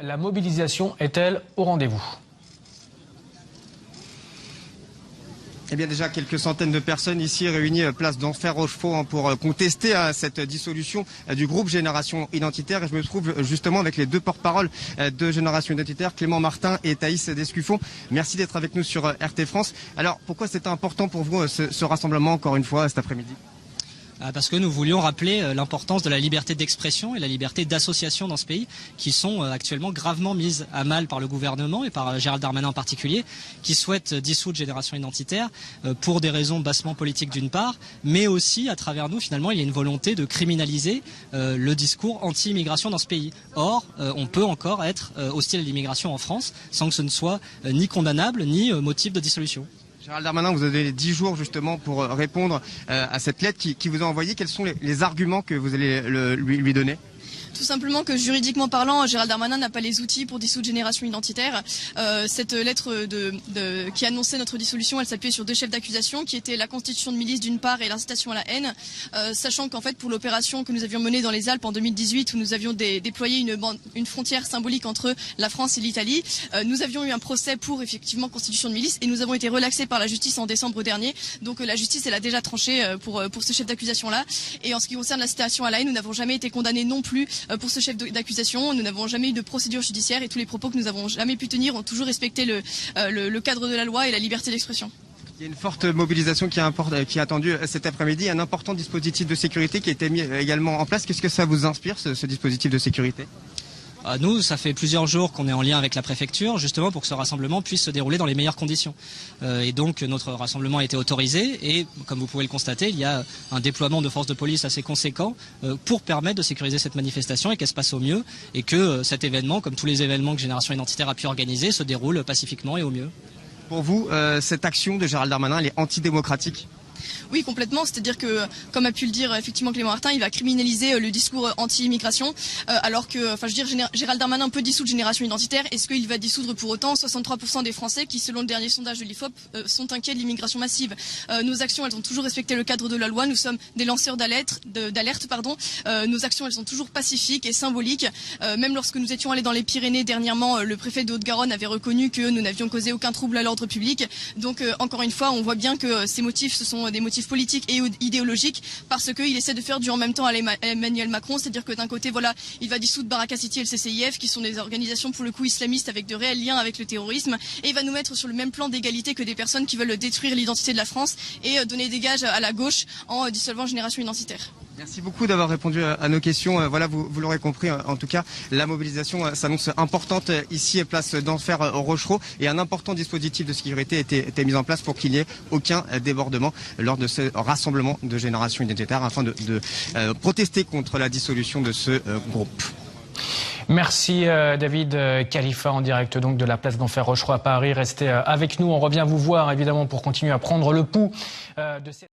La mobilisation est-elle au rendez-vous ? Eh bien déjà quelques centaines de personnes ici réunies place d'Enfer Rochefort pour contester cette dissolution du groupe Génération Identitaire. Et je me trouve justement avec les deux porte-paroles de Génération Identitaire, Clément Martin et Thaïs Descuffon. Merci d'être avec nous sur RT France. Alors pourquoi c'est important pour vous ce rassemblement encore une fois cet après-midi ? Parce que nous voulions rappeler l'importance de la liberté d'expression et la liberté d'association dans ce pays, qui sont actuellement gravement mises à mal par le gouvernement et par Gérald Darmanin en particulier, qui souhaite dissoudre Génération Identitaire pour des raisons bassement politiques d'une part, mais aussi à travers nous finalement il y a une volonté de criminaliser le discours anti-immigration dans ce pays. Or, on peut encore être hostile à l'immigration en France sans que ce ne soit ni condamnable ni motif de dissolution. Gérald Darmanin, vous avez 10 jours justement pour répondre à cette lettre qui vous a envoyée. Quels sont les arguments que vous allez lui donner ? Tout simplement que juridiquement parlant, Gérald Darmanin n'a pas les outils pour dissoudre Génération Identitaire. Cette lettre qui annonçait notre dissolution, elle s'appuyait sur deux chefs d'accusation qui étaient la constitution de milice d'une part et l'incitation à la haine. Sachant qu'en fait pour l'opération que nous avions menée dans les Alpes en 2018 où nous avions déployé une frontière symbolique entre la France et l'Italie, nous avions eu un procès pour effectivement constitution de milice et nous avons été relaxés par la justice en décembre dernier. Donc la justice elle a déjà tranché pour ce chef d'accusation là. Et en ce qui concerne l'incitation à la haine, nous n'avons jamais été condamnés non plus pour ce chef d'accusation. Nous n'avons jamais eu de procédure judiciaire et tous les propos que nous avons jamais pu tenir ont toujours respecté le cadre de la loi et la liberté d'expression. Il y a une forte mobilisation qui est attendue cet après-midi, un important dispositif de sécurité qui a été mis également en place. Qu'est-ce que ça vous inspire, ce dispositif de sécurité ? Nous, ça fait plusieurs jours qu'on est en lien avec la préfecture, justement pour que ce rassemblement puisse se dérouler dans les meilleures conditions. Et donc, notre rassemblement a été autorisé et, comme vous pouvez le constater, il y a un déploiement de forces de police assez conséquent pour permettre de sécuriser cette manifestation et qu'elle se passe au mieux et que cet événement, comme tous les événements que Génération Identitaire a pu organiser, se déroule pacifiquement et au mieux. Pour vous, cette action de Gérald Darmanin, elle est antidémocratique ? Oui, complètement. C'est-à-dire que, comme a pu le dire effectivement Clément Martin, il va criminaliser le discours anti-immigration, alors que, Gérald Darmanin peut dissoudre Génération Identitaire. Est-ce qu'il va dissoudre pour autant 63% des Français qui, selon le dernier sondage de l'IFOP, sont inquiets de l'immigration massive. Nos actions, elles ont toujours respecté le cadre de la loi. Nous sommes des lanceurs d'alerte. Nos actions, elles sont toujours pacifiques et symboliques. Même lorsque nous étions allés dans les Pyrénées dernièrement, le préfet de Haute-Garonne avait reconnu que nous n'avions causé aucun trouble à l'ordre public. Donc, encore une fois, on voit bien que ces motifs, ce sont des motifs politiques et idéologiques parce qu'il essaie de faire du en même temps à Emmanuel Macron, c'est-à-dire que d'un côté, voilà, il va dissoudre Baraka City et le CCIF qui sont des organisations pour le coup islamistes avec de réels liens avec le terrorisme et il va nous mettre sur le même plan d'égalité que des personnes qui veulent détruire l'identité de la France et donner des gages à la gauche en dissolvant Génération Identitaire. Merci beaucoup d'avoir répondu à nos questions. Voilà, vous l'aurez compris, en tout cas, la mobilisation s'annonce importante ici, place d'Enfer Rochereau, et un important dispositif de sécurité était mis en place pour qu'il n'y ait aucun débordement lors de ce rassemblement de Génération Identitaire afin de protester contre la dissolution de ce groupe. Merci David Khalifa en direct donc de la place d'Enfer Rochereau à Paris. Restez avec nous, on revient vous voir évidemment pour continuer à prendre le pouls de cette...